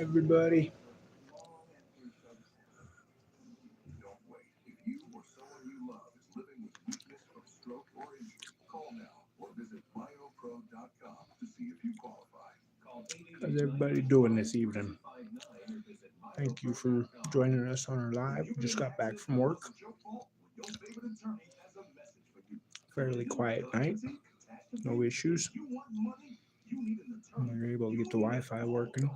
everybody. How's everybody doing this evening? Thank you for joining us on our live. We just got back from work. Fairly quiet night. No issues. We were able to get the Wi-Fi working.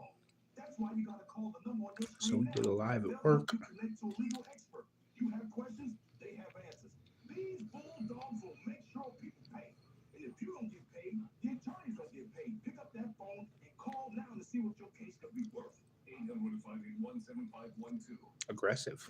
So we did a live at work. Aggressive.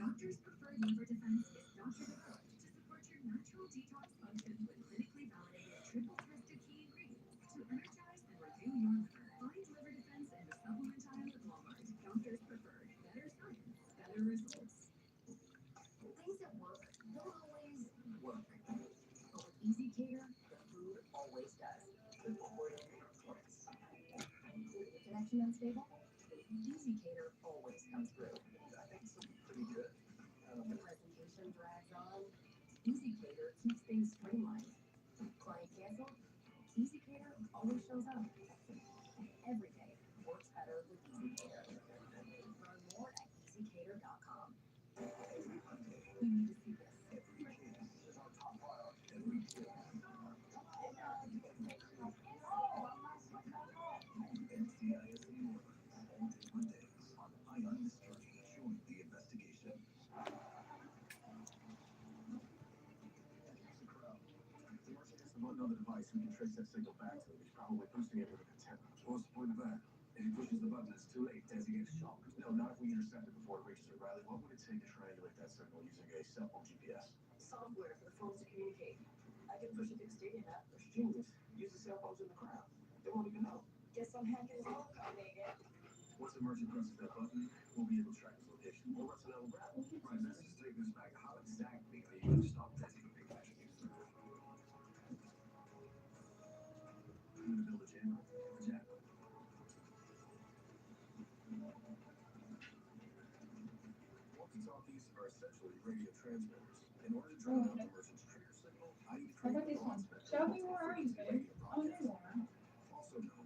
How about this one? Show me where are you, babe? Oh, there you are.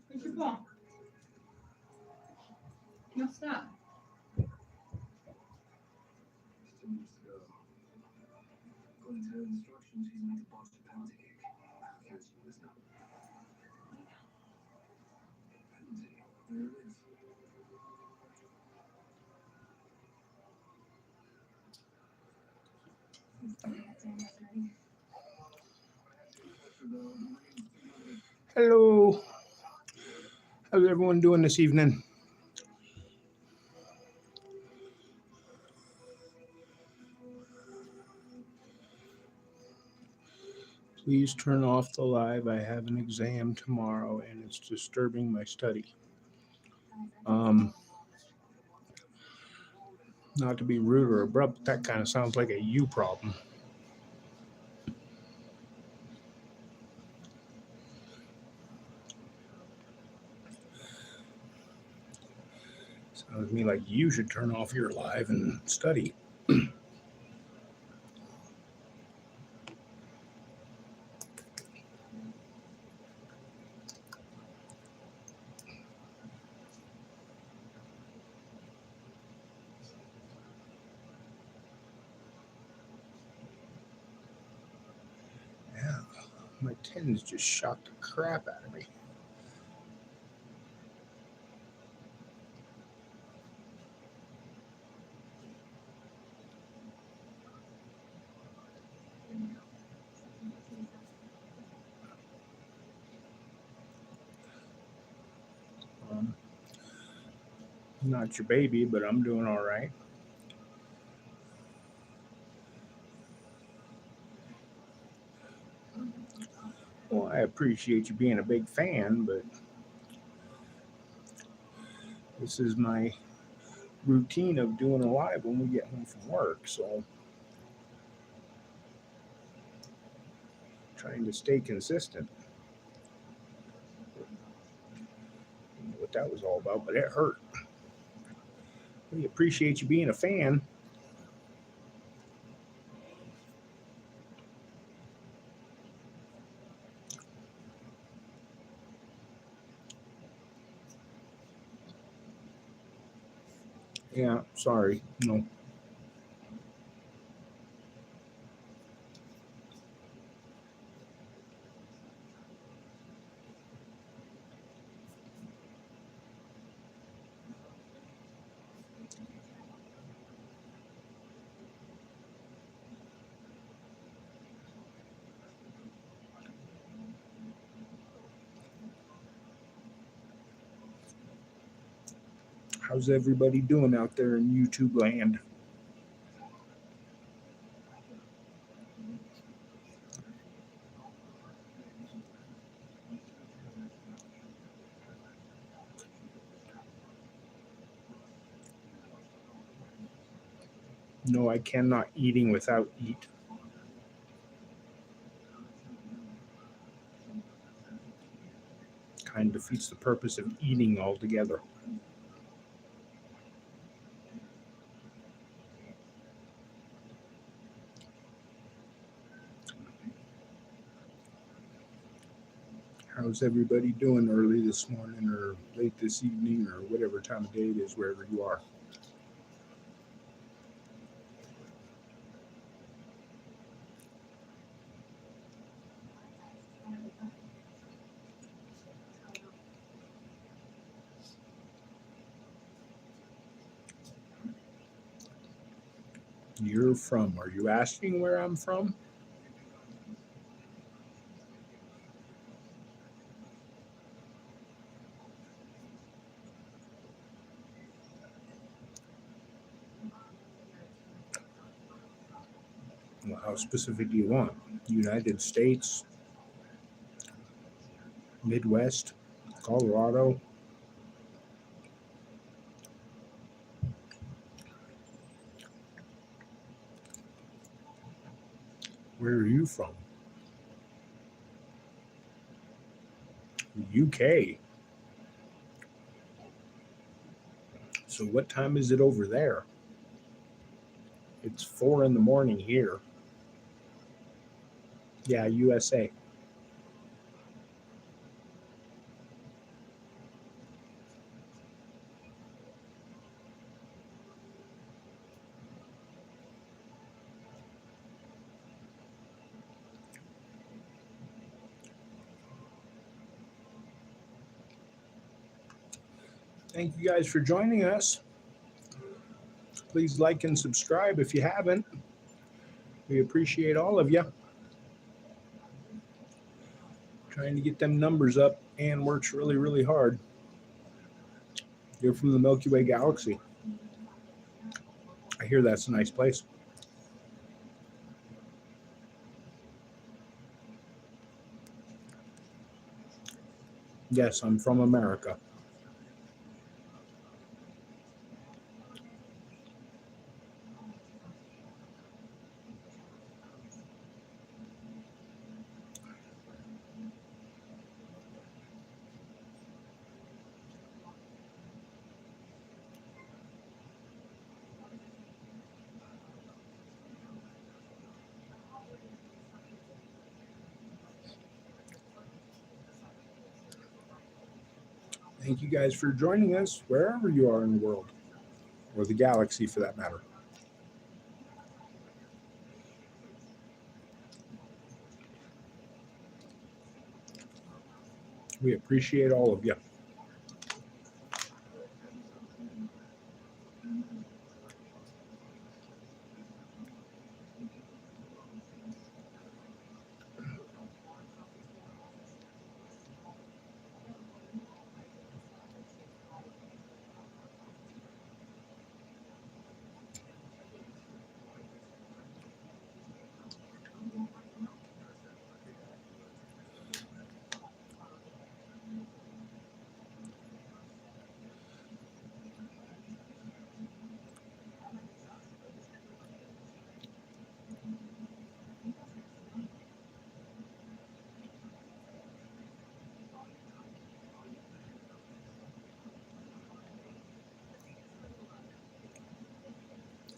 Where's your ball? No, stop. Hello. How's everyone doing this evening? Please turn off the live. I have an exam tomorrow and it's disturbing my study. Um, Not to be rude or abrupt, but that kind of sounds like a you problem. Sounds to me like you should turn off your live and study. Yeah, my tens just shot the crap out of me. Um, Not your baby, but I'm doing all right. Well, I appreciate you being a big fan, but this is my routine of doing a live when we get home from work. So trying to stay consistent. I don't know what that was all about, but it hurt. We appreciate you being a fan. Yeah, sorry. No. How's everybody doing out there in YouTube land? No, I cannot eating without eat. Kind of defeats the purpose of eating altogether. How's everybody doing early this morning or late this evening or whatever time of day it is wherever you are? You're from. Are you asking where I'm from? Well, how specific do you want? United States, Midwest, Colorado? Where are you from? UK. So what time is it over there? It's 4 in the morning here. Yeah, USA. Thank you guys for joining us. Please like and subscribe if you haven't. We appreciate all of you. Trying to get them numbers up and works really, really hard. You're from the Milky Way galaxy. I hear that's a nice place. Yes, I'm from America. Thank you guys for joining us wherever you are in the world, or the galaxy for that matter. We appreciate all of you.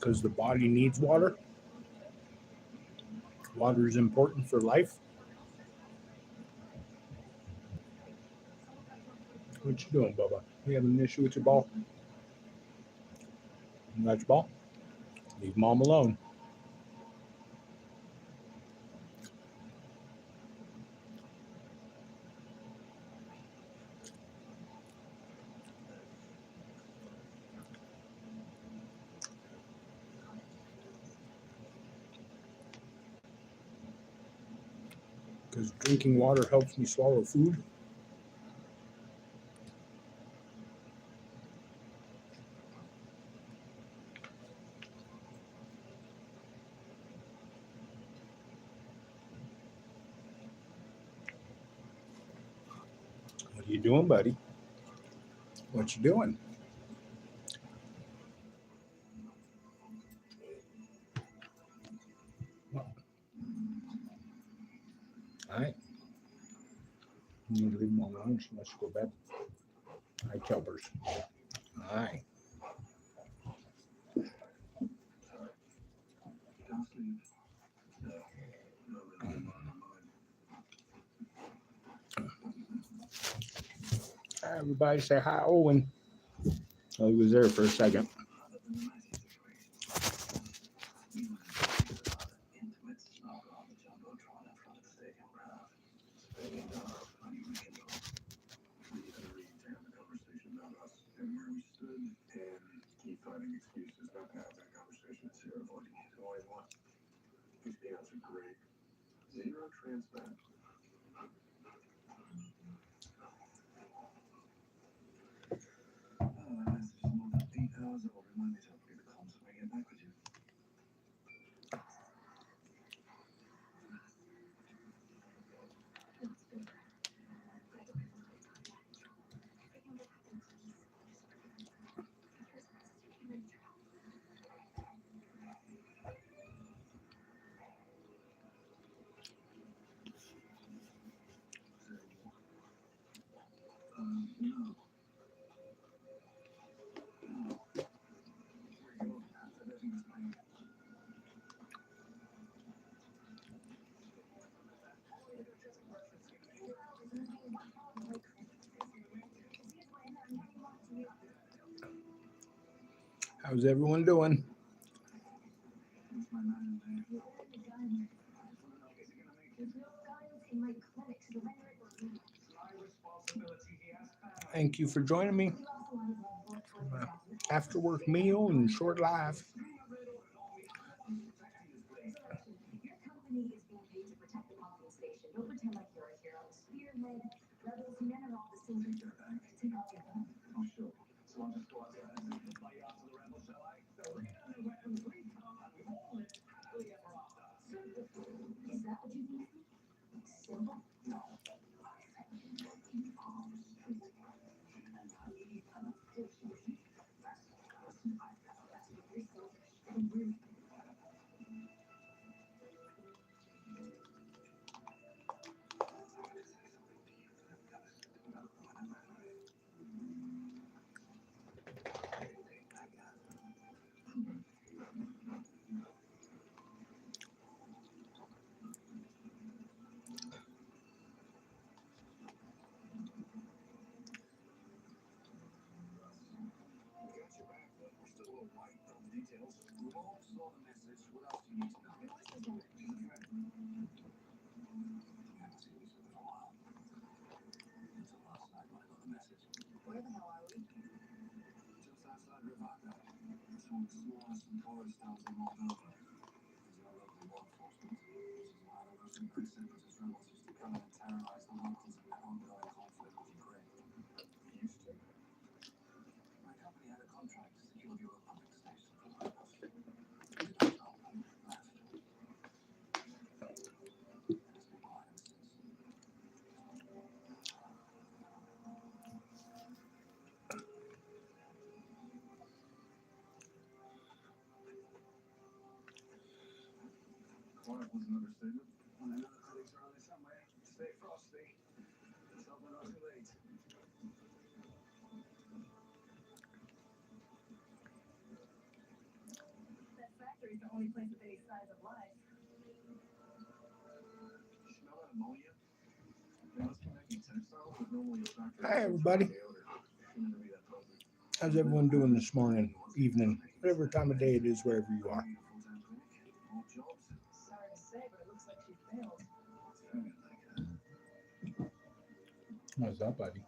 because the body needs water. Water is important for life. What you doing, Bubba? You having an issue with your ball? You got your ball? Leave mom alone. Because drinking water helps me swallow food. What are you doing, buddy? What you doing? All right. You need to leave them alone. She must go to bed. Hi, Kelpers. Hi. Everybody say hi, Owen. Oh, he was there for a second. How's everyone doing? Thank you for joining me. After work meal and short live. history is the only place with any signs of life. Hi, everybody. How's everyone doing this morning, evening, whatever time of day it is, wherever you are? Sorry to say, but it looks like she failed. What's up, buddy?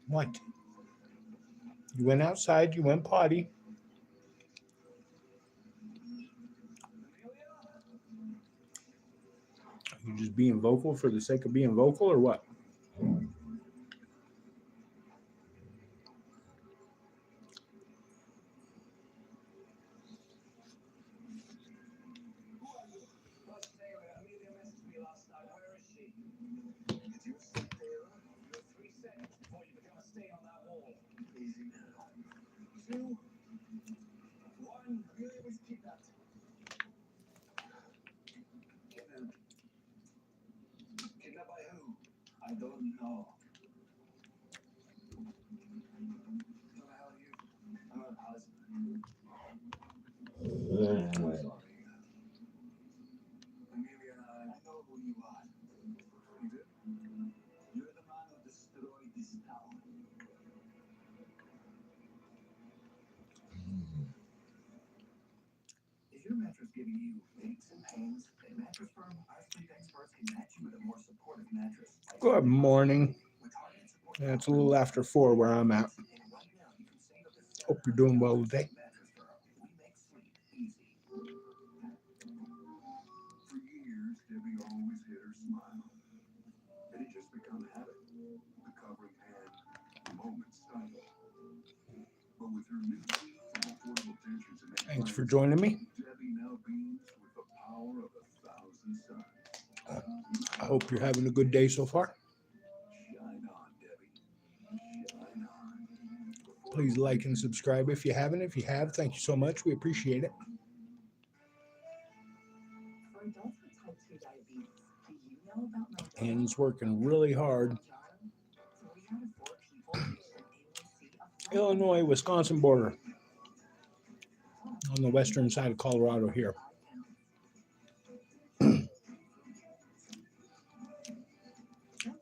What? You went outside, you went potty. You just being vocal for the sake of being vocal, or what? Kidnapped by who? I don't know. Who the hell are you? I'm her husband. I'm sorry. Amelia, I know who you are. You do? You're the man who destroyed this town. Is your mattress giving you aches and pains? At Mattress Firm, our sleep experts can match you with a more supportive mattress. Good morning. Yeah, it's a little after 4 where I'm at. Hope you're doing well today. We make sleep easy. For years, Debbie always hid her smile. It had just become habit. The covering hand, the moment style. But with her new suite of affordable tensions and Thanks for joining me. Debbie now beams with the power of 1,000 suns. I hope you're having a good day so far. Shine on, Debbie. Shine on. Please like and subscribe if you haven't. If you have, thank you so much. We appreciate it. For adults with type 2 diabetes, do you know about Mounjaro? Ann's working really hard. 3 out of 4 people reach an A1C of Illinois, Wisconsin border on the western side of Colorado here.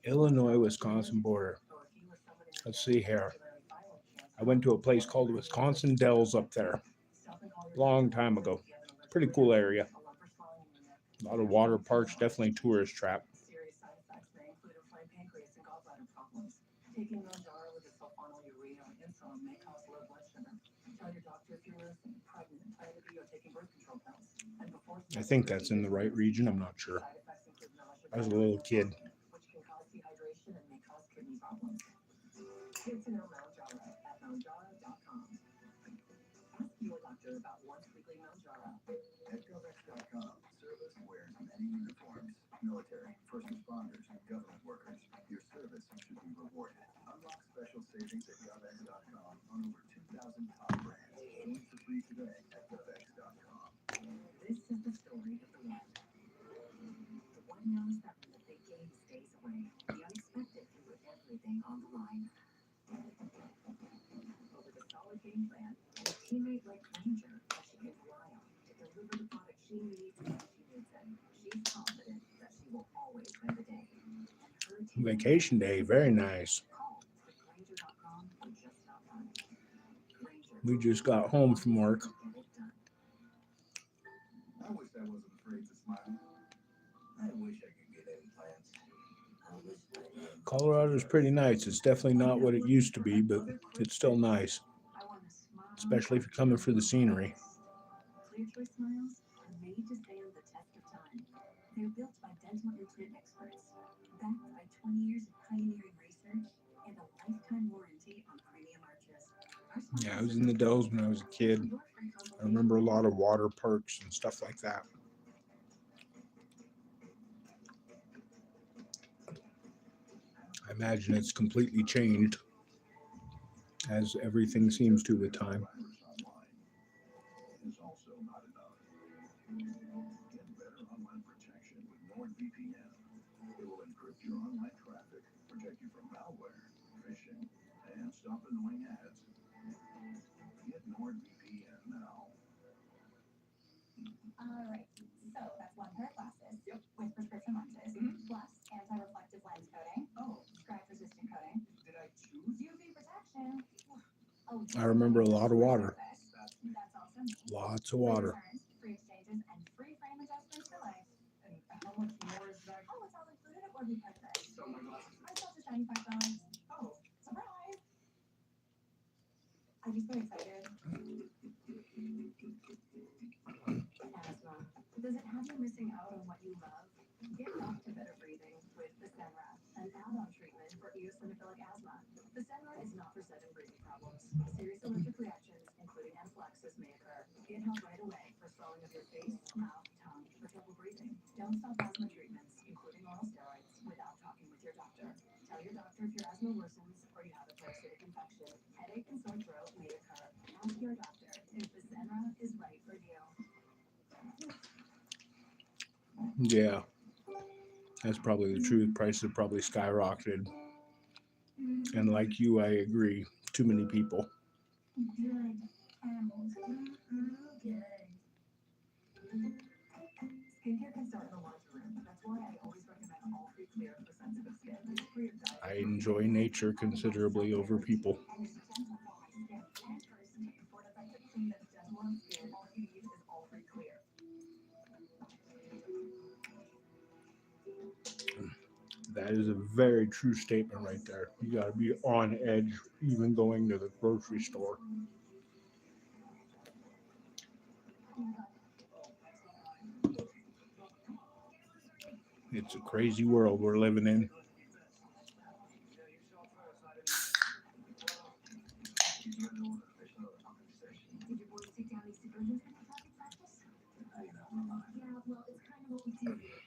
Illinois, Wisconsin border. Let's see here. I went to a place called Wisconsin Dells up there a long time ago. Pretty cool area. A lot of water parks, definitely tourist trap. Serious side effects may include inflamed pancreas and gallbladder problems. Taking Mounjaro with a sulfonylurea or insulin may cause low blood sugar. Tell your doctor if you're nursing, pregnant, planning to be, or taking birth control pills. And before I think that's in the right region. I'm not sure. side effects include nausea, I was a little kid. which can cause dehydration and may cause kidney problems. Get to know Mounjaro at Mounjaro.com. Ask your doctor about once weekly Mounjaro. At GovX.com, service wears many uniforms. Military, first responders, and government workers. Your service should be rewarded. Unlock special savings at GovX.com on over 2,000 top brands. Join for free today at GovX.com. This is the story of the one. The one knows that when the big game stays away, the unexpected can put everything on the line. But with a solid game plan and a teammate like Ranger that she can rely on to deliver the product she needs when she needs it, she's confident that she will always win the day. And her team Vacation day, very nice. call with Granger.com or just stop by. Granger. We just got home from work. Get it done. I wish I wasn't afraid to smile. I wish I could get implants. I wish I had. Colorado's pretty nice. It's definitely not what it used to be, but it's still nice, I want to smile. especially if you're coming for the scenery. Clear Choice smiles are made to stand the test of time. They're built by dental implant experts, backed by 20 years of pioneering research and a lifetime warranty on premium arches. Our smiles Yeah, I was in the Dells when I was a kid. your free I remember a lot of water parks and stuff like that. I imagine it's completely changed, as everything seems to with time. Get better online protection with NordVPN. It will encrypt your online traffic, protect you from malware, phishing, and stop annoying ads. Get NordVPN now. All right, so that's one pair of glasses. Yep. With prescription lenses, plus anti-reflective lens coating. Oh. Scratch-resistant coating. Did I choose? UV protection. Oh, I remember a lot of water. That's awesome. Lots of water. Free returns, free exchanges, and free frame adjustments for life. And how much more is that? Oh, it's all included at Warby Parker. So my glasses. I saw just $95. Oh. Surprise! I just got excited. Asthma. Does it have you missing out on what you love? Get back to better breathing with the Senra, an add-on treatment for eosinophilic asthma. The Senra is not for sudden breathing problems. Serious allergic reactions, including anaphylaxis, may occur. Get help right away for swelling of your face, mouth, tongue, or trouble breathing. Don't stop asthma treatments, including oral steroids, without talking with your doctor. Tell your doctor if your asthma worsens or you have a parasitic infection. Headache and sore throat may occur. Ask your doctor if the Senra is right for you. Yeah, that's probably the truth. Prices have probably skyrocketed. And like you, I agree. Too many people. Good. Animals. Good. Skincare can start in the laundry room. That's why I always recommend All Free Clear for sensitive skin. It's free of dyes. I enjoy nature considerably over people. And it's gentle for my skin. And person for an effective clean that's gentle on skin. All you need is All Free Clear. That is a very true statement right there. You got to be on edge, even going to the grocery store. It's a crazy world we're living in. Did your boys take down these civilians in the target practice? Yeah, well, it's kind of what we do here.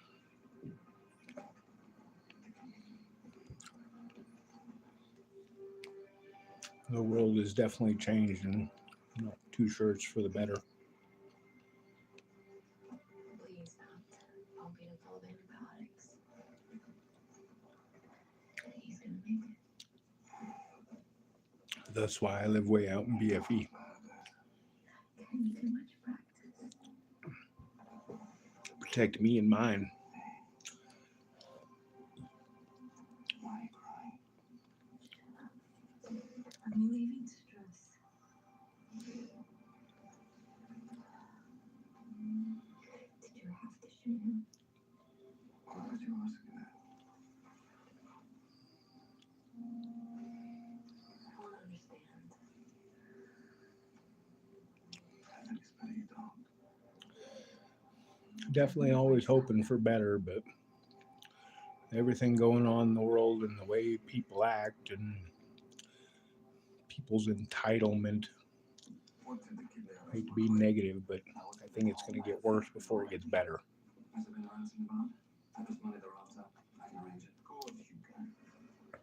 The world has definitely changed, and I'm not too sure it's for the better. Please stop pumping it full of antibiotics. He's gonna make it. That's why I live way out in BFE. Too much practice. Protect me and mine. Why cry? I'm relieving stress. Did you have to shoot him? Why would you ask me that? I don't understand. I expect you don't. Definitely always hoping for better, but everything going on in the world and the way people act and people's entitlement. What did the kid there? I hate to be negative, but I think it's going to get worse before it gets better. Has it been ransom bound? If it's money they're after, I can arrange it. Of course you can.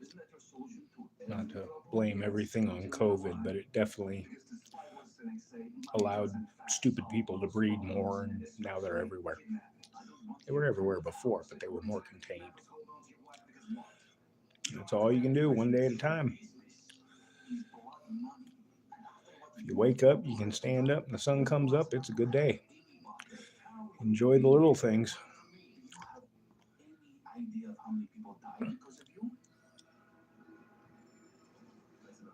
Isn't that your solution to Not to blame everything on COVID, but it definitely Because despite what cynics say, allowed stupid people to breed more, and now they're everywhere. They were everywhere before, but they were more contained. That's all you can do, one day at a time. If you wake up, you can stand up, and the sun comes up, it's a good day. Enjoy the little things. Any idea of how many people died because of you? That's enough.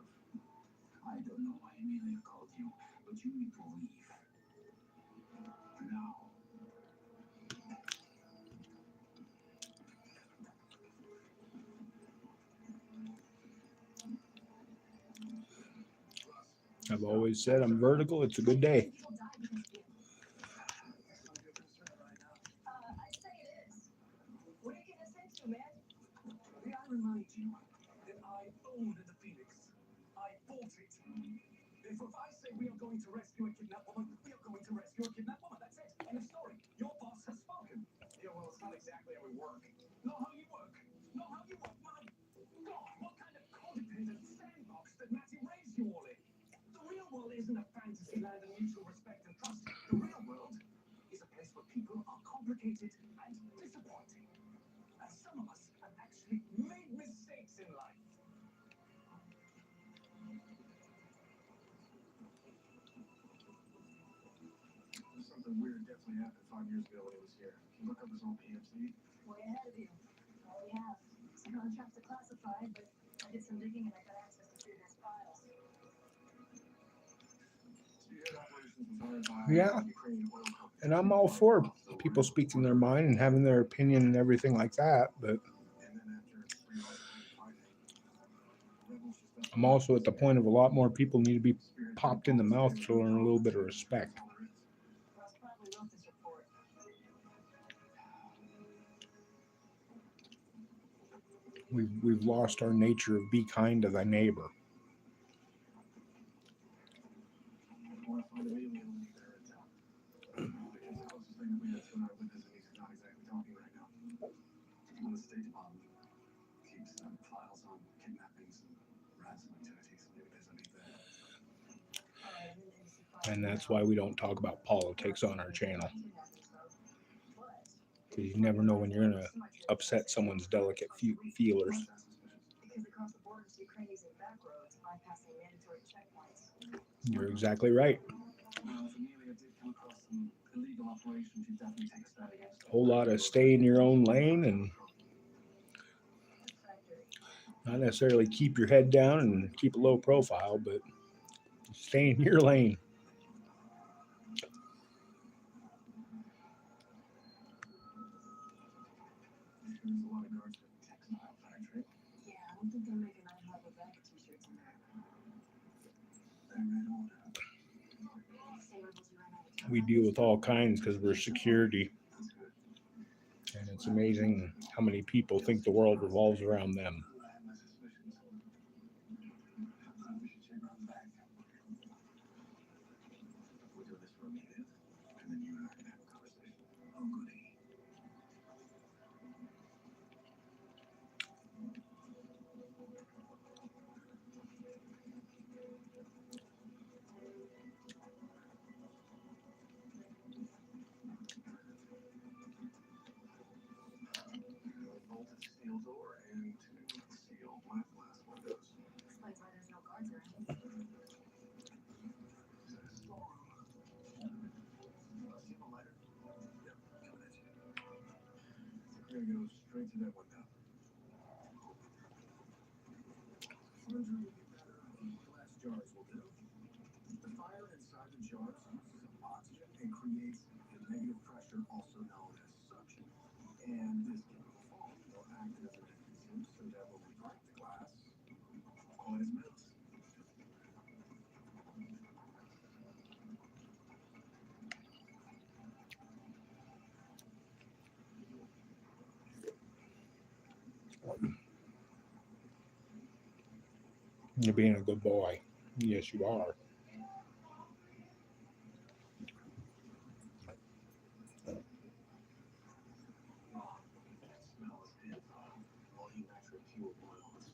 I don't know why Amelia called you, but you need to leave. Now. I've always said I'm vertical, it's a good day. People die because of you. I'd say it is. What are you getting us into, man? May I remind you that I own the Phoenix. I bought it. If I say we are going to rescue a kidnapped woman, we are going to rescue a kidnapped woman. That's it. End of story. Your boss has spoken. Yeah, well, it's not exactly how we work. Not how you work. Not how you work. My God, what kind of codependent sandbox did Matty raise you all in? The real world isn't a fantasy land of mutual respect and trust. The real world is a something weird definitely happened 5 years ago when he was here. Can you look up his old PMC? Way ahead of you. I already have. His contracts are classified, but I did some digging and I got access to few of his files. So you had operations was hired by Yeah. Ukrainian oil company. And I'm all for people speaking their mind and having their opinion and everything like that. But And then after pre-occupied fighting, rebels just I'm also at the point of a lot more people need to be popped in the mouth to learn a little bit of respect. Ross probably wrote this report. We've lost our nature of be kind to thy neighbor. I want to find an alien when they're in town. Because the closest thing that we have to an eyewitness and he's not exactly talking right now. When the State Department keeps files on kidnappings and ransom activities, maybe there's a lead there. All right, I'm in the MC file And that's now. why we don't talk about politics on our channel. But Because you never know when you're going to upset someone's delicate feelers. because across the borders, Ukraine using back roads, bypassing mandatory checkpoints. You're exactly right. Well, if Amelia did come across some illegal operations, you'd definitely take a stand against them. Whole lot of stay in your own lane and Factory. not necessarily keep your head down and keep a low profile, but stay in your lane. There's a lot of guards for the textile factory. Yeah, I don't think they're making I Have a Bag t-shirts in there. They're red order. Say rebels who ran out of time. We deal with all kinds because we're security. That's good. And it's amazing how many people think the world revolves around them. I have my suspicions. We should check around the back. We'll do this for a minute, and then you and I can have a conversation. Oh, goody. Bolted steel door and two steel black glass windows. Explains why there's no guards around. Is that a storeroom? See the lighter? Yep, coming at you. We're gonna go straight to that window. Laundry will be better. I think glass jars will do. The fire inside the jars uses up oxygen and creates a negative pressure, also known as suction. And this chemical foam will act as an adhesive so that when we break the glass, all is melts. You're being a good boy. Yes, you are. That smell is hit. Volumetric fuel oils.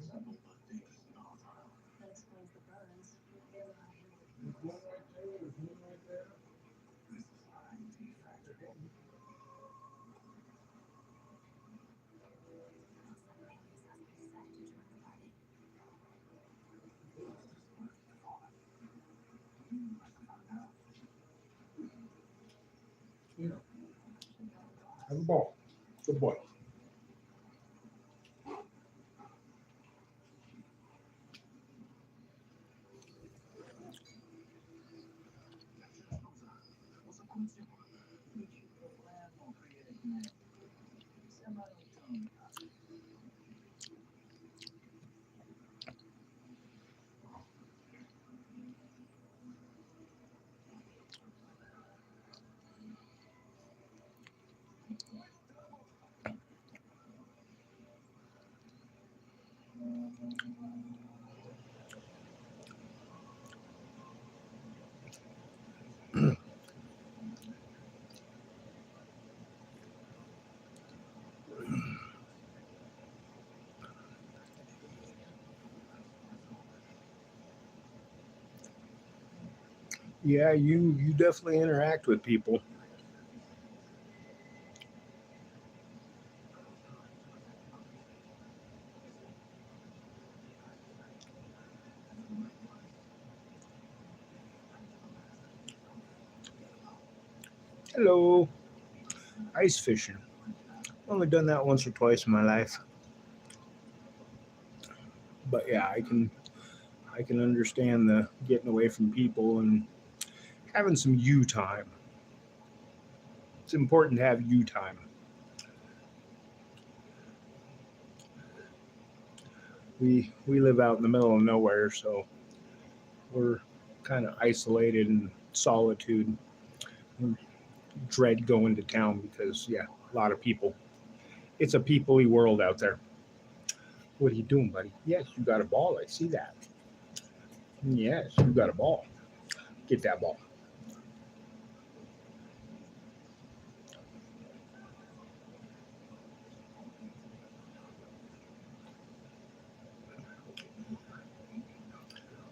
Simple but dangerous and volatile. That explains the burns. They don't know how to handle the This is our IT factory. Have a ball. Good boy. Yeah, you definitely interact with people. Hello. Ice fishing. Only done that once or twice in my life. But yeah, I can understand the getting away from people and having some you time. It's important to have you time. We live out in the middle of nowhere, so we're kind of isolated in solitude. We dread going to town because yeah, a lot of people. It's a peoply world out there. What are you doing, buddy? Yes, you got a ball. I see that. Yes, you got a ball. Get that ball.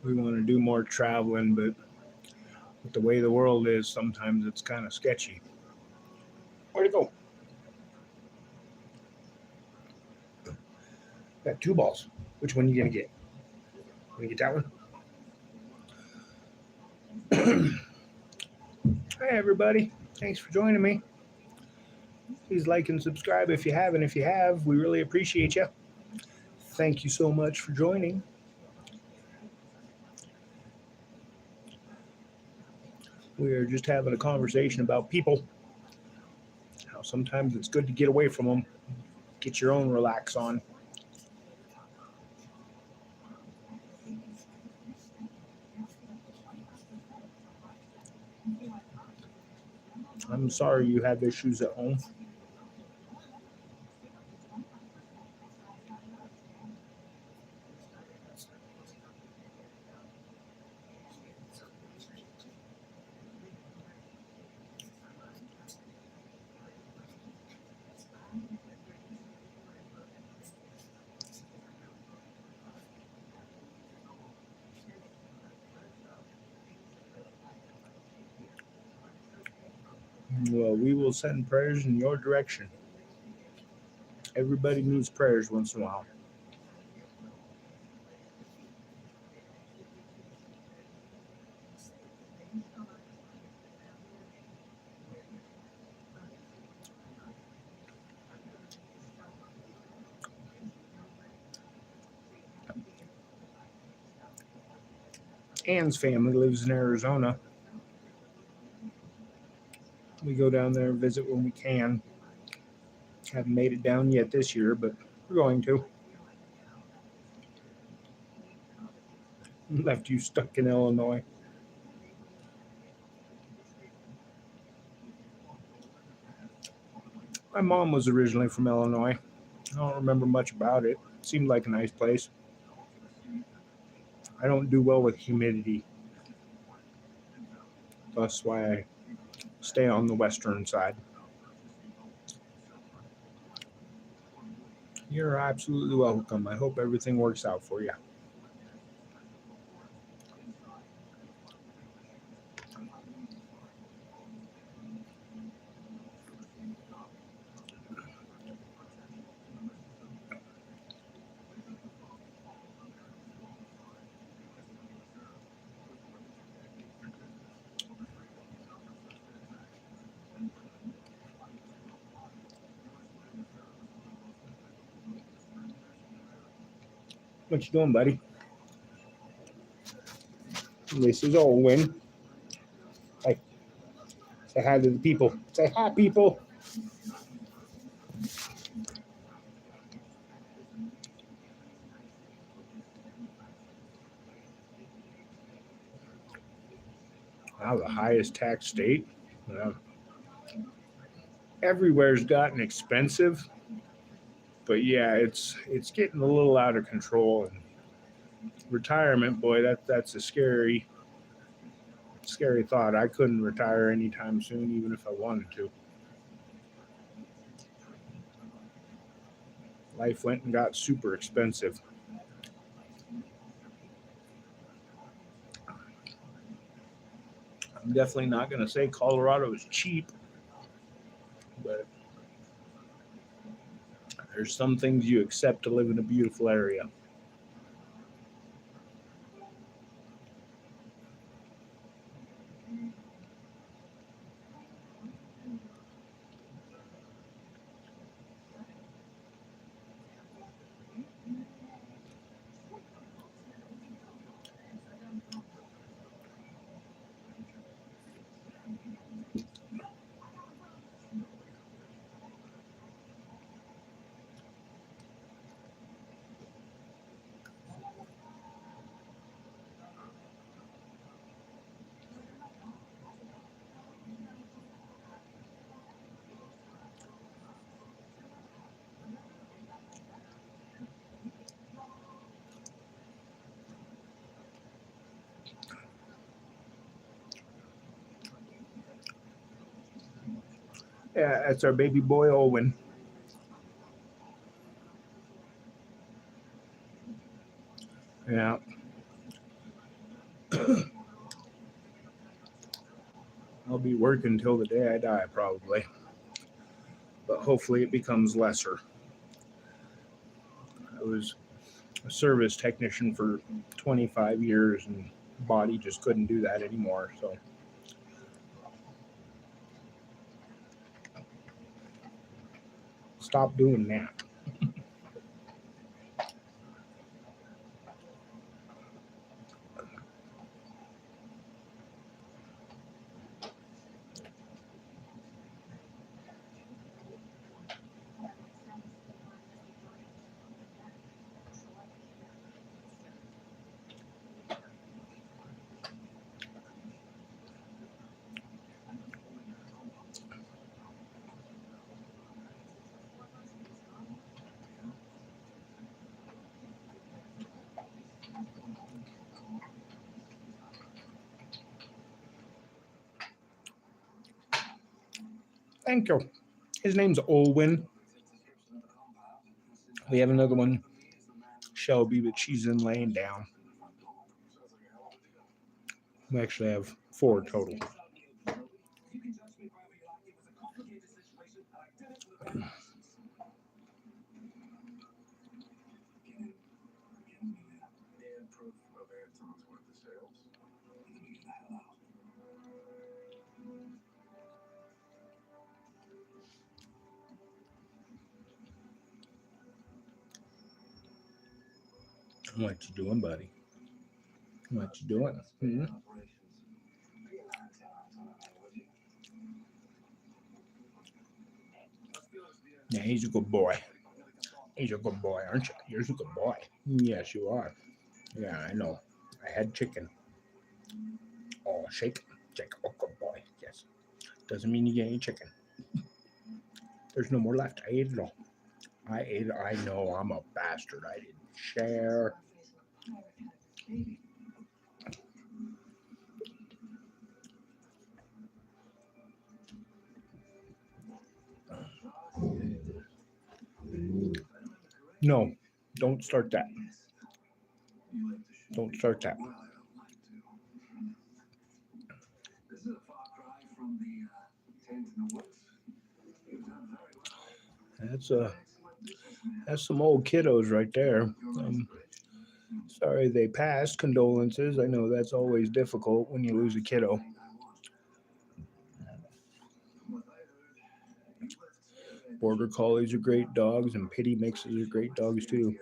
We want to do more traveling, but with the way the world is, sometimes it's kind of sketchy. Where'd it go? Got two balls. Which one you gonna get? Gonna get that one? Hi everybody. Thanks for joining me. Please like and subscribe if you haven't. If you have, we really appreciate you. Thank you so much for joining. We are just having a conversation about people. How sometimes it's good to get away from them, get your own relax on. I'm sorry you have issues at home. Well, we will send prayers in your direction. Everybody needs prayers once in a while. Ann's family lives in Arizona. We go down there and visit when we can. Haven't made it down yet this year, but we're going to. Left you stuck in Illinois. My mom was originally from Illinois. I don't remember much about it. Seemed like a nice place. I don't do well with humidity. That's why I stay on the western side. You're absolutely welcome. I hope everything works out for you. What you doing, buddy? This is Owen. Hey, say hi to the people. Say hi, people. Wow, the highest tax state. Well, everywhere's gotten expensive, but yeah, it's getting a little out of control. And retirement, boy, that's a scary thought. I couldn't retire anytime soon, even if I wanted to. Life went and got super expensive. I'm definitely not going to say Colorado is cheap, but there's some things you accept to live in a beautiful area. Yeah, that's our baby boy Owen. Yeah. I'll be working till the day I die, probably. But hopefully it becomes lesser. I was a service technician for 25 years and body just couldn't do that anymore. So stop doing that. Thank you. His name's Olwyn. We have another one, Shelby, but she's in laying down. We actually have 4 total. You can judge me by what you like. It was a complicated situation, and I did it to the very best. They're proof of Ayrton's worth of sales. Let me get the hell out. What you doing, buddy? What you doing? Hmm? Yeah, he's a good boy. He's a good boy, aren't you? You're a good boy. Yes, you are. Yeah, I know. I had chicken. Oh, shake. Shake. Oh, good boy. Yes. Doesn't mean you get any chicken. There's no more left. I ate it all. I ate it. I know I'm a bastard. I didn't share. No, don't start that. Don't start that. Well, I don't like to. This is a far cry from the tent in the woods. You've done very well. That's Excellent businessman. that's some old kiddos right there. Your eyes great. Sorry they passed. Condolences. I know that's always difficult when you lose a kiddo. Thing I want. From what I heard, you left Border collies are great dogs, and pity mixes are great dogs too.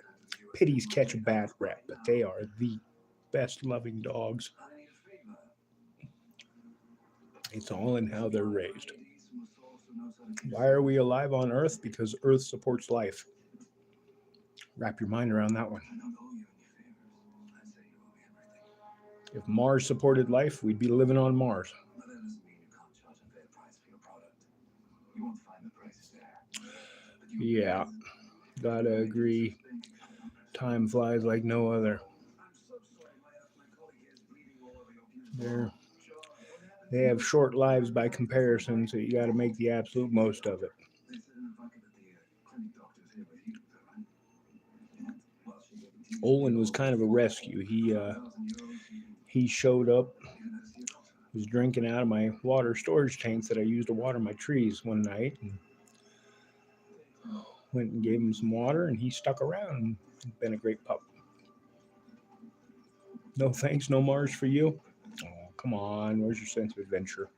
Pitties catch a bad rep, but they are the best loving dogs. I need a favor. It's all in how they're raised. Ladies from a source who knows how to keep Why are we alive on Earth? Because Earth supports life. Wrap your mind around that one. I don't owe you any favors. I'd say you owe me everything. If Mars supported life, we'd be living on Mars. But that doesn't mean you can't charge a fair price for your product. You won't find the prices there. But you Yeah, gotta agree. Time flies like no other. I'm so sorry my colleague here is bleeding all over your beautiful They're, John, what happened? they have short lives by comparison, so you gotta make the absolute most of it. They said in the bucket that the clinic doctor's here with you, is that right? Well, she gave it to you. Olin was kind of a rescue. He showed up, was drinking out of my water storage tanks that I used to water my trees one night, and went and gave him some water, and he stuck around and been a great pup. No thanks, no Mars for you. Oh, come on, where's your sense of adventure?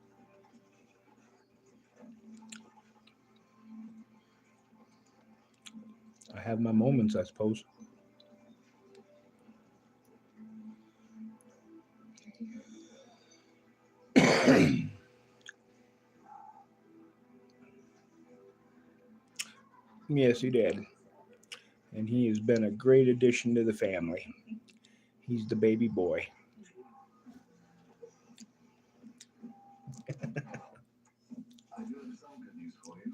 I have my moments, I suppose. Yes, he did. And he has been a great addition to the family. He's the baby boy. I do have some good news for you.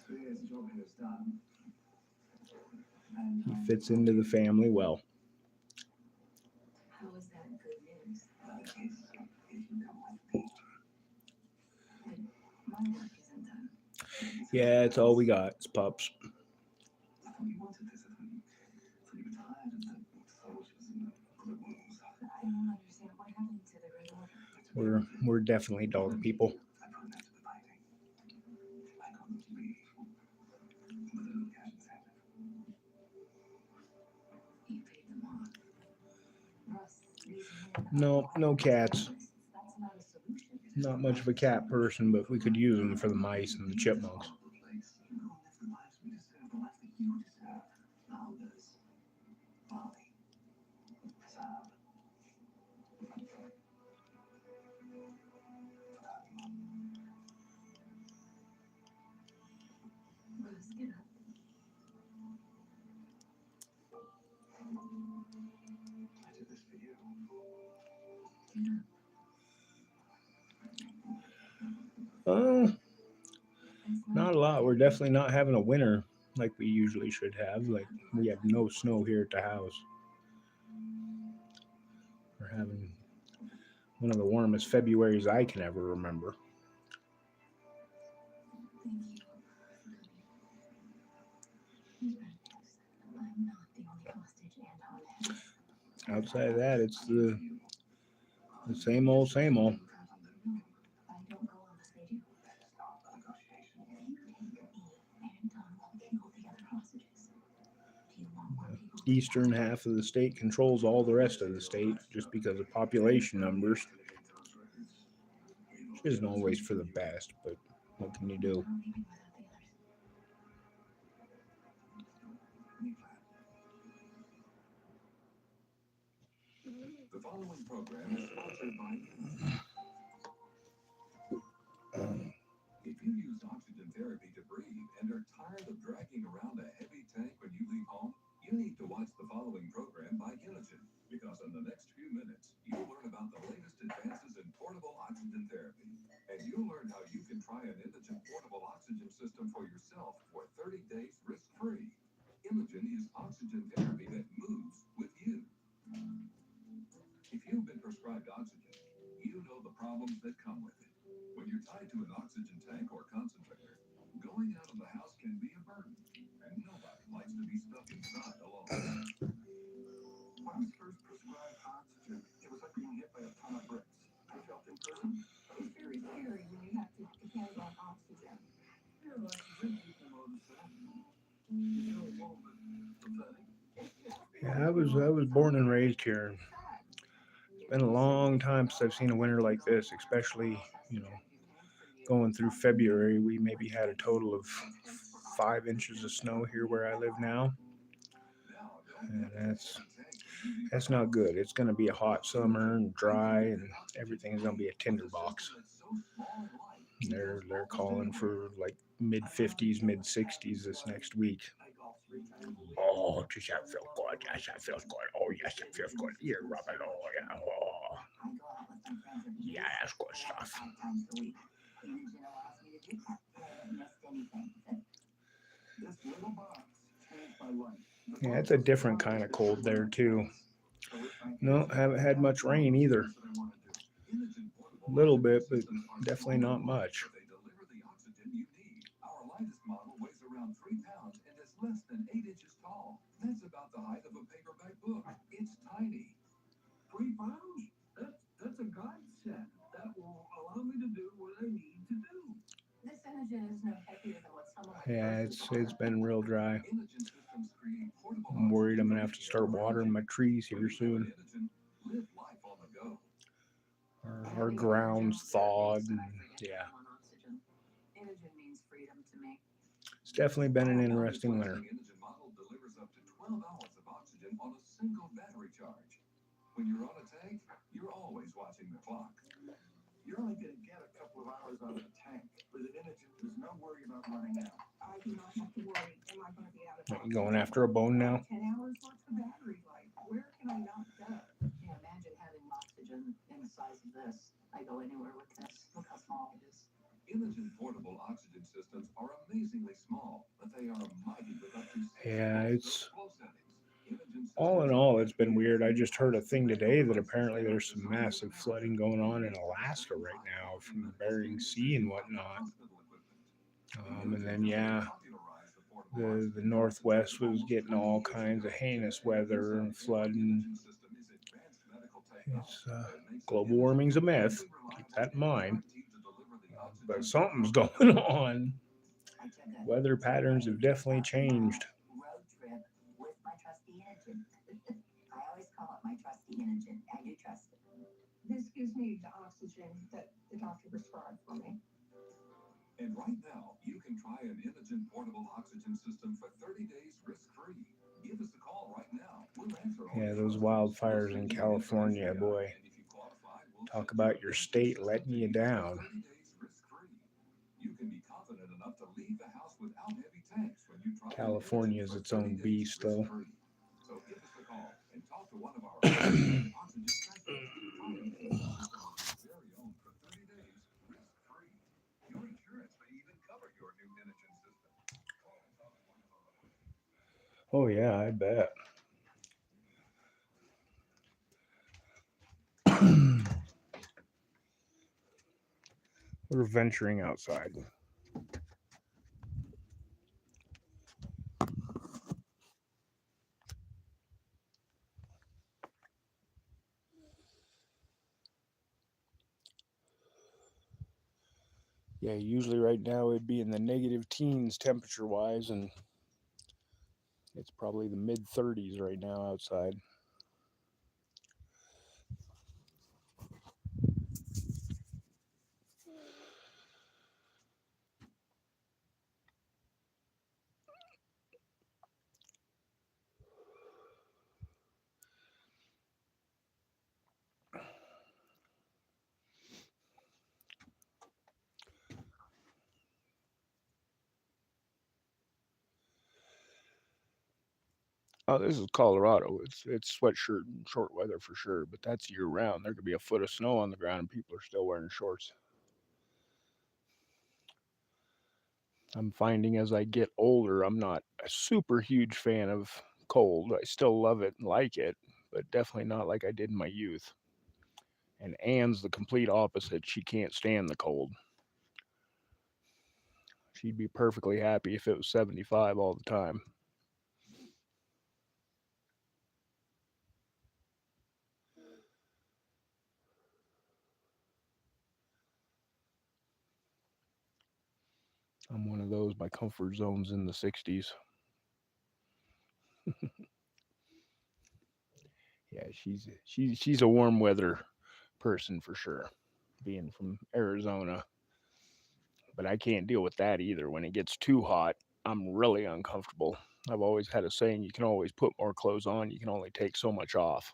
Today's job here is done. And He fits into the family well. How is that good news? that is, if you come with me. work isn't done. Yeah, it's all we got. It's pups. I thought you wanted this, honey. So you were tired of the soldiers and the wolves. I don't understand what happened to the Red Order. We're definitely dog people. I put an end to the fighting. I couldn't leave with a little cat inside. You paid them off. Russ, these men No, no cats. That's not a solution. Not much of a cat person, but we could use them for the mice and the chipmunks. The place. You don't live the lives we deserve, the lives that you deserve. Founders. Molly. Sam. Russ, get up. I did this for you. Get up. Oh, That's not a lot. We're definitely not having a winter like we usually should have. Like we have no snow here at the house. We're having one of the warmest Februarys I can ever remember. Thank you for coming. I'm not the only hostage Anton has. Outside of that, it's the same old, same old. No, I don't go unless they do. Stop the negotiation. If you take me, Anton will kill the other hostages. Do you want more people? Eastern half of the state controls all the rest of the state just because of population numbers. Which isn't always for the best, but what can you do? I'm leaving without the others. The following program is sponsored by. If you use oxygen therapy to breathe and are tired of dragging around a heavy tank when you leave home, you need to watch the following program by Inogen. Because in the next few minutes, you'll learn about the latest advances in portable oxygen therapy. And you'll learn how you can try an Inogen portable oxygen system for yourself for 30 days risk-free. Inogen is oxygen therapy that moves with you. If you've been prescribed oxygen, you know the problems that come with it. When you're tied to an oxygen tank or concentrator, going out of the house can be a burden, and nobody likes to be stuck inside alone. When I was first prescribed oxygen, it was like being hit by a ton of bricks. I felt in prison. It's very scary when you have to depend on oxygen. Yeah, oxygen, people notice that. It's a little bit pathetic. Yeah, I was born and raised here. It's been a long time since I've seen a winter like this, especially, going through February. We maybe had a total of 5 inches of snow here where I live now. And that's not good. It's gonna be a hot summer and dry and everything's gonna be a tinderbox. They're calling for like mid 50s, mid 60s this next week. Oh, does that feel good? Yes, that feels good. Oh, yes, it feels good. You're rubbing. Oh, yeah. Oh, I go out with my friends and yeah, that's good stuff. 5 times a week. Inogen allows me to do that. I haven't missed anything. This little box changed my life. Yeah, it's a different kind of cold there too. No, haven't had much rain either. A little bit, but definitely not much. They deliver the oxygen you need. Our lightest model weighs around 3 pounds and is less than 8 inches tall. That's about the height of a paperback book. It's tiny. 3 pounds? That's a godsend. That will allow me to do what I need to do. This Inogen is no heavier than what some of my Yeah, it's been real dry. Inogen systems create portable I'm worried I'm gonna have oxygen to start watering my trees here soon. Inogen, live life on the go. Our ground's thawed, and yeah, Inogen means freedom to me. it's definitely been an interesting winter. The Inogen model delivers up to 12 hours of oxygen on a single battery charge. When you're on a tank, you're always watching the clock. You're only going to get a couple of hours out of the tank. With an Inogen, there's no worry about running out. I do not have to worry. Am I going to be out of You going after a bone now? 10 hours? What's the battery life? Where can I not go? Yeah, imagine having oxygen in the size of this. I go anywhere with this. Look how small it is. Inogen portable oxygen systems are amazingly small, but they are mighty with up to 6 Yeah, it's flow settings. Inogen all in systems all, it's been weird. I just heard a thing today that apparently there's some massive flooding going on in Alaska right now from the Bering Sea and whatnot. And then, yeah, the Northwest was getting all kinds of heinous weather and flooding. It's global warming's a myth. Keep that in mind. But something's going on. Weather patterns have definitely changed. Road trip with my trusty engine. I always call it my trusty engine. I do trust it. This gives me the oxygen that the doctor prescribed for me. And right now, you can try an Inogen portable oxygen system for 30 days risk-free. Give us a call right now. We'll answer all Yeah, your those questions. wildfires in California, boy. And if you qualify, we'll Talk ship about you your an state Inogen letting you system down. for 30 days risk-free. You can be confident enough to leave the house without heavy tanks when you try an California Inogen is for its own 30 days beast, though. risk-free. So give us a call and talk to one of our oxygen specialists. Try an Inogen system of your very own for 30 days risk-free. Your insurance may even cover your new Inogen system. Oh, yeah, I bet. We're venturing outside. Yeah, usually right now it'd be in the negative teens temperature wise, and it's probably the mid 30s right now outside. Oh, this is Colorado. It's sweatshirt and short weather for sure, but that's year round. There could be a foot of snow on the ground and people are still wearing shorts. I'm finding as I get older, I'm not a super huge fan of cold. I still love it and like it, but definitely not like I did in my youth. And Anne's the complete opposite. She can't stand the cold. She'd be perfectly happy if it was 75 all the time. I'm one of those. My comfort zone's in the 60s. Yeah, she's a warm weather person for sure, being from Arizona. But I can't deal with that either. When it gets too hot, I'm really uncomfortable. I've always had a saying, you can always put more clothes on, you can only take so much off.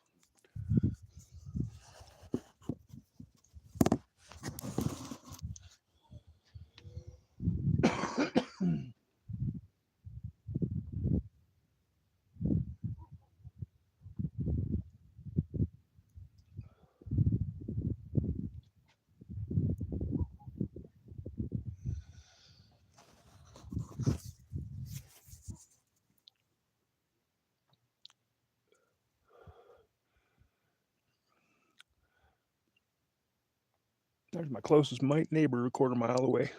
There's my closest neighbor a quarter mile away.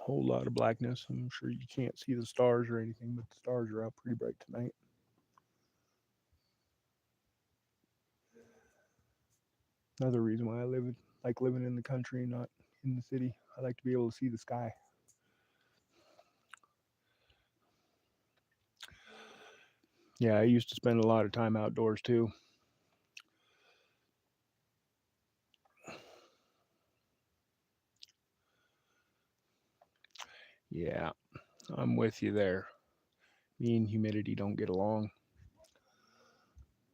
Whole lot of blackness. I'm sure you can't see the stars or anything, but the stars are out pretty bright tonight. Another reason why I like living in the country, not in the city. I like to be able to see the sky. Yeah, I used to spend a lot of time outdoors too. Yeah, I'm with you there. Me and humidity don't get along.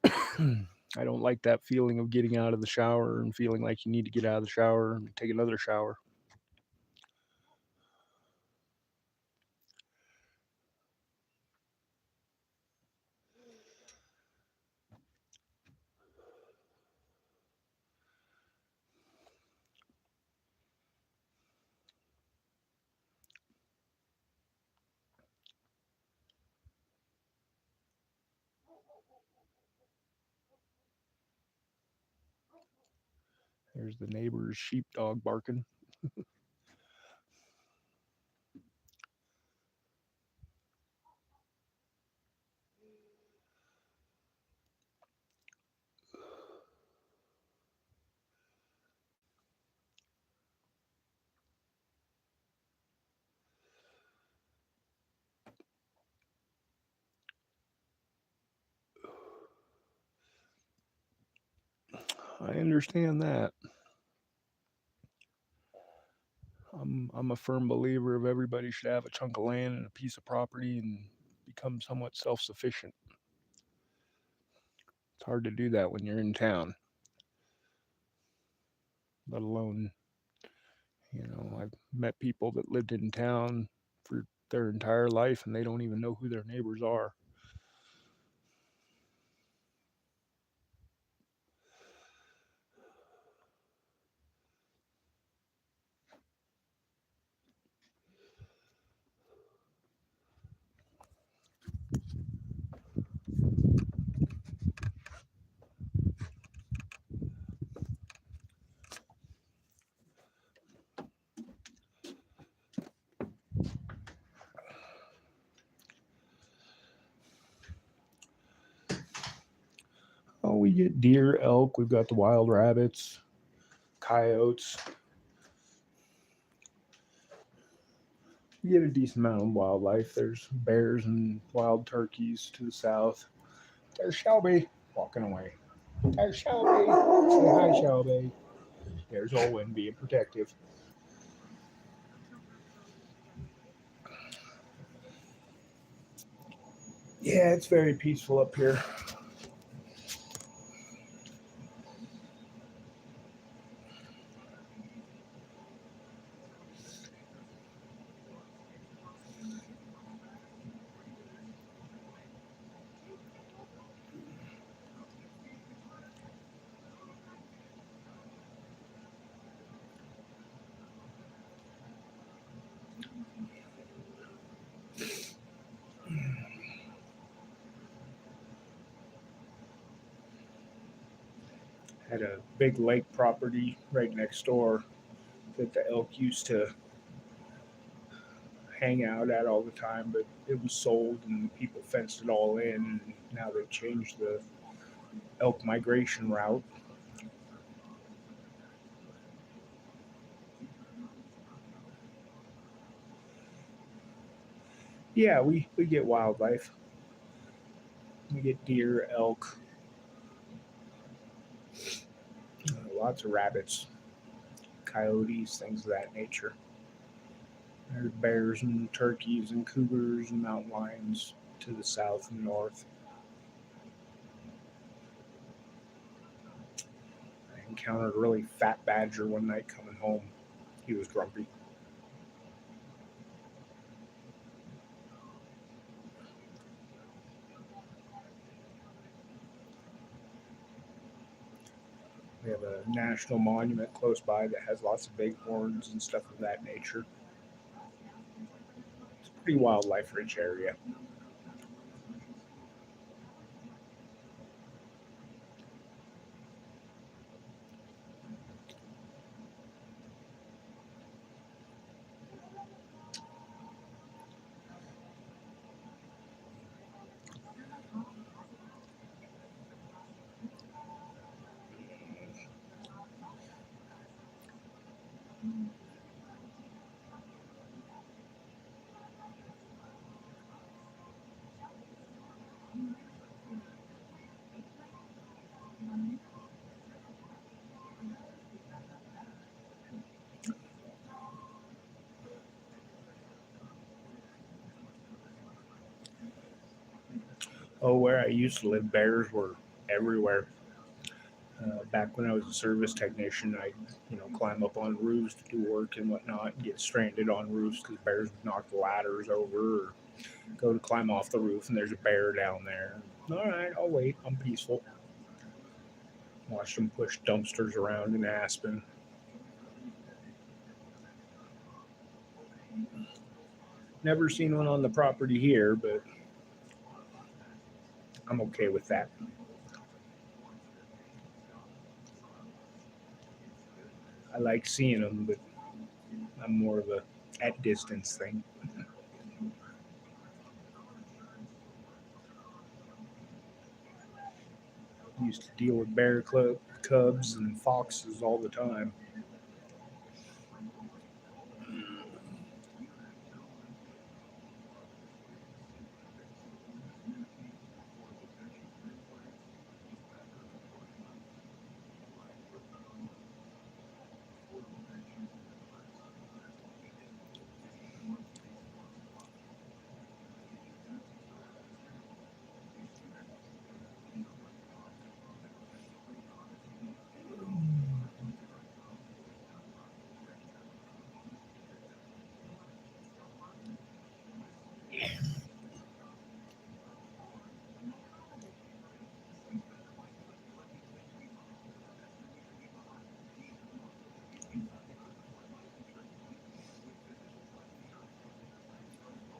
I don't like that feeling of getting out of the shower and feeling like you need to get out of the shower and take another shower. There's the neighbor's sheepdog barking. I understand that. I'm a firm believer of everybody should have a chunk of land and a piece of property and become somewhat self-sufficient. It's hard to do that when you're in town, let alone, I've met people that lived in town for their entire life and they don't even know who their neighbors are. Oh, we get deer, elk, we've got the wild rabbits, coyotes. We get a decent amount of wildlife. There's bears and wild turkeys to the south. There's Shelby walking away. There's Shelby. Say hi, Shelby. There's Olwen being protective. Yeah, it's very peaceful up here. Had a big lake property right next door that the elk used to hang out at all the time, but it was sold and people fenced it all in. And now they've changed the elk migration route. Yeah, we get wildlife. We get deer, elk, lots of rabbits, coyotes, things of that nature. There's bears and turkeys and cougars and mountain lions to the south and north. I encountered a really fat badger one night coming home. He was grumpy. We have a national monument close by that has lots of bighorns and stuff of that nature. It's a pretty wildlife rich area. Oh, where I used to live, bears were everywhere. Back when I was a service technician, I'd climb up on roofs to do work and whatnot, and get stranded on roofs because bears would knock the ladders over, or go to climb off the roof and there's a bear down there. All right, I'll wait. I'm peaceful. Watched them push dumpsters around in Aspen. Never seen one on the property here, but I'm okay with that. I like seeing them, but I'm more of a at distance thing. Used to deal with cubs and foxes all the time.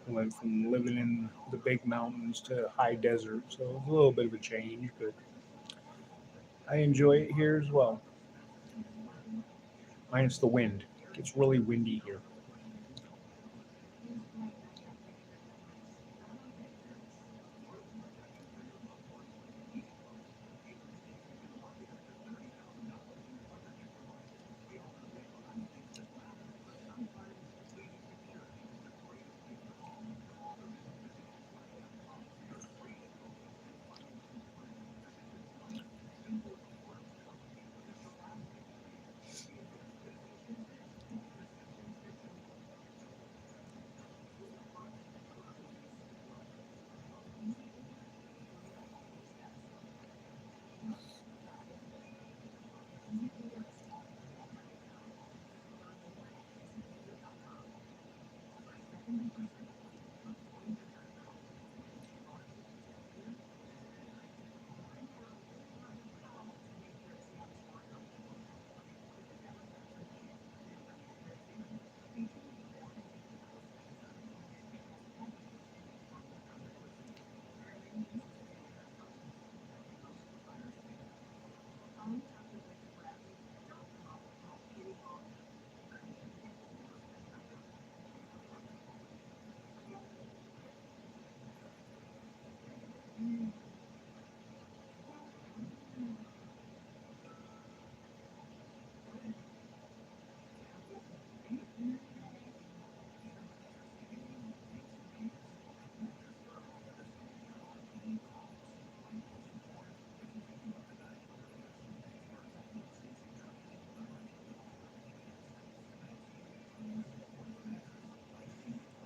Went from living in the big mountains to high desert, so it was a little bit of a change, but I enjoy it here as well. Minus the wind. It gets really windy here.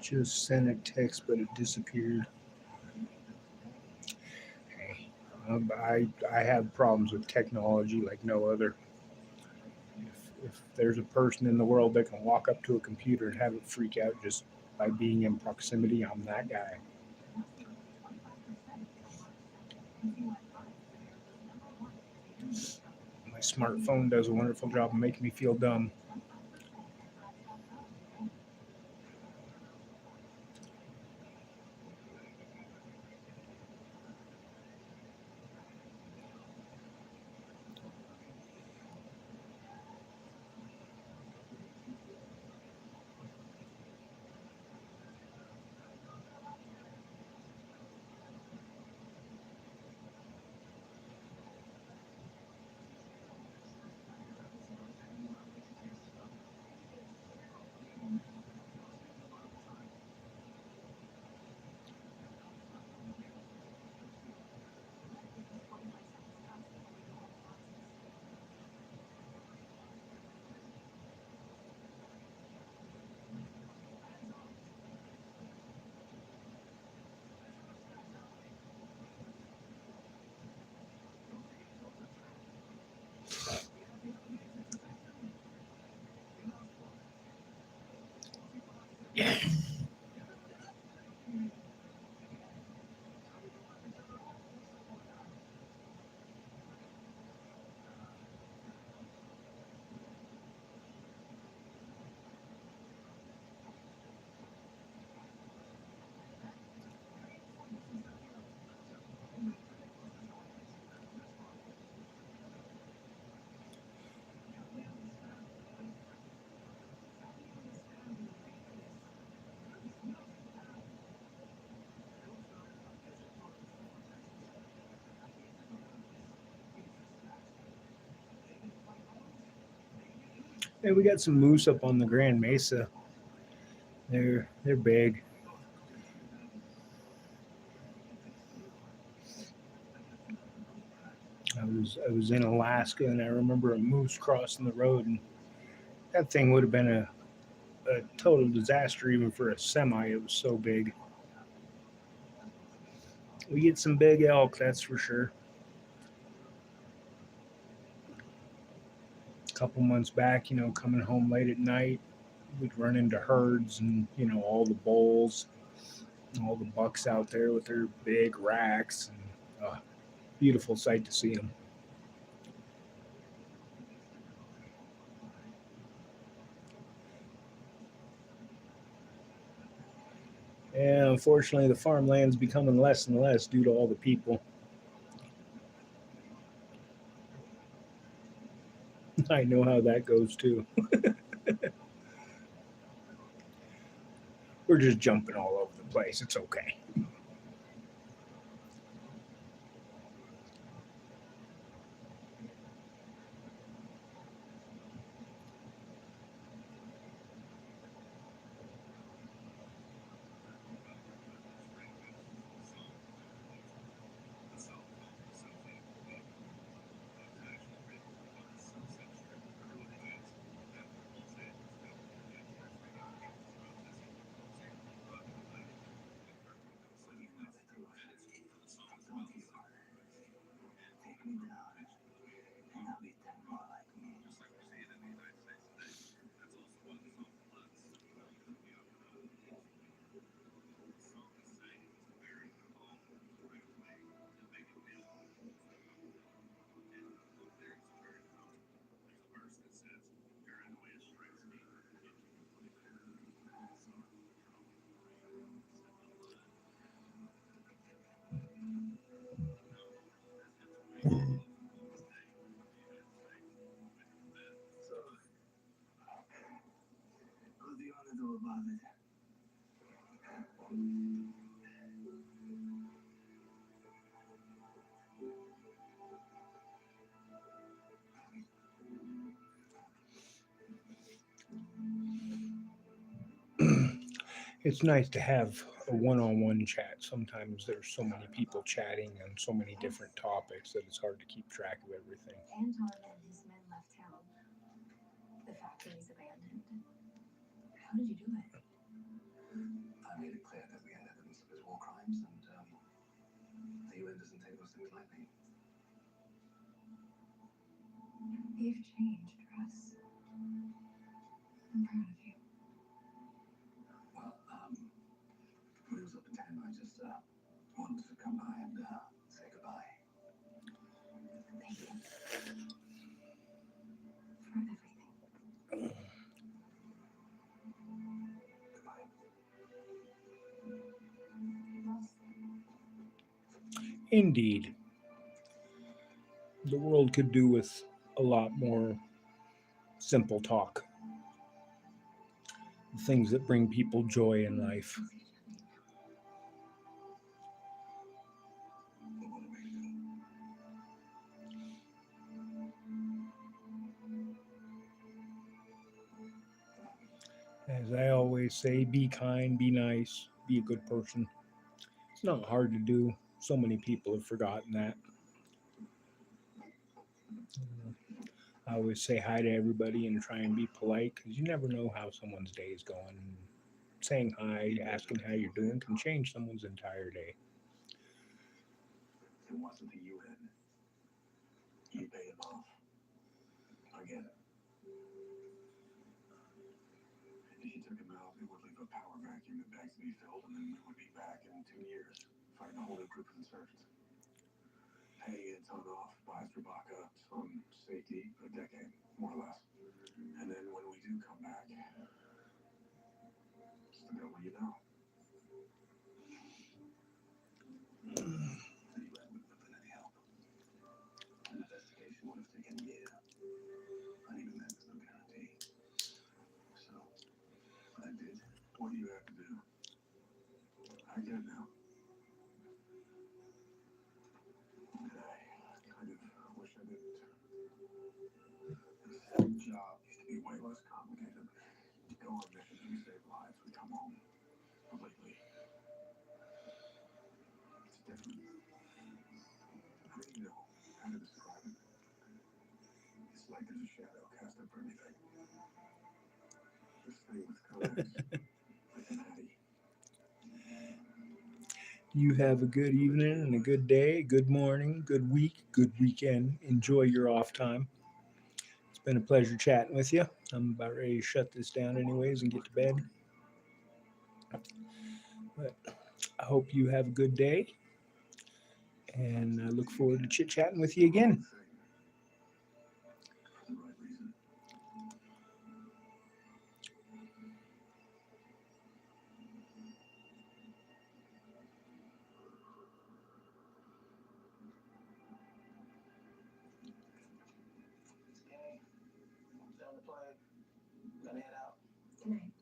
Just sent a text, but it disappeared. Hey, I have problems with technology like no other. If there's a person in the world that can walk up to a computer and have it freak out just by being in proximity, I'm that guy. My smartphone does a wonderful job of making me feel dumb. Hey, we got some moose up on the Grand Mesa. They're big. I was in Alaska and I remember a moose crossing the road, and that thing would have been a total disaster even for a semi. It was so big. We get some big elk, that's for sure. A couple months back, coming home late at night, we'd run into herds and all the bulls, all the bucks out there with their big racks, and beautiful sight to see them. And unfortunately, the farmland's becoming less and less due to all the people. I know how that goes too. We're just jumping all over the place. It's okay. It's nice to have a one-on-one chat. Sometimes there's so many people chatting on so many different topics that it's hard to keep track of everything. Anton and his men left town. The factory's abandoned. How did you do it? I made it clear that we had evidence of his war crimes, and the UN doesn't take those things lightly. You've changed, Russ. I'm proud of you. Well, when it was up to 10, I just wanted to come by and say goodbye. Thank you. For everything. Goodbye. Russ, Indeed, the world could do with a lot more simple talk, things that bring people joy in life. But what are we to do? As I always say, be kind, be nice, be a good person. It's not hard to do. So many people have forgotten that. I always say hi to everybody and try and be polite because you never know how someone's day is going. Saying hi, asking how you're doing can change someone's entire day. It wasn't the UN. You paid him off. I get it. If you took him out, it would leave a power vacuum that begs to be filled, and then we would be back in 2 years, fighting a whole new group of insurgents. Paying Anton off buys Drabaka some safety for a decade, more or less. And then when we do come back, it's the devil you know. The UN wouldn't have been any help. An investigation would have taken a year. And even then, there's no guarantee. So, I did what you had to do. I get it now. And I kind of wish I didn't. This job used to be way less complicated. Go on missions and save lives. We come home. But lately, it's different. How do you know how to describe it? It's like there's a shadow cast over everything. This thing with colors, like Maddie. You have a good evening and a good day, good morning, good week, good weekend. Enjoy your off time. It's been a pleasure chatting with you. I'm about ready to shut this down, anyways, and get to bed. But I hope you have a good day, and I look forward to chit chatting with you again. For the right reason. Okay, I'm down the plane. Gonna head out. Good night.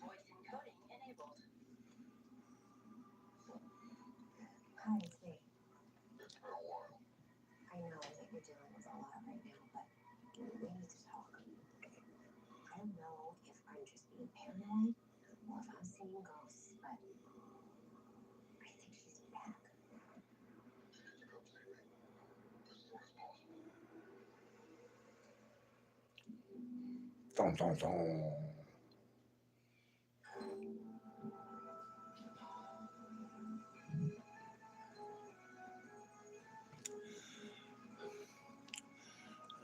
Voice encoding enabled. Hi, it's me. It's been a while. I know that you're dealing with a lot right now, but we need to talk. I don't know if I'm just being paranoid or if I'm seeing ghosts, but I think she's back. She needs to come see me. As soon as possible. Dun, dun, dun.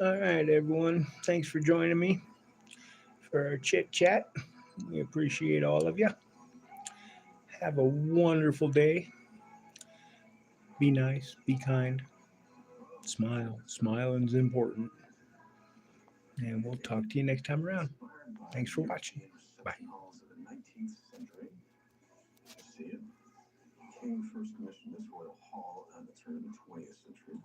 All right, everyone. Thanks for joining me for our chit chat. We appreciate all of you. Have a wonderful day. Be nice, be kind, smile. Smiling's important. And we'll talk to you next time around. Thanks for watching. Bye. Halls of the 19th century. See it? King first commissioned this royal hall at the turn of the 20th century.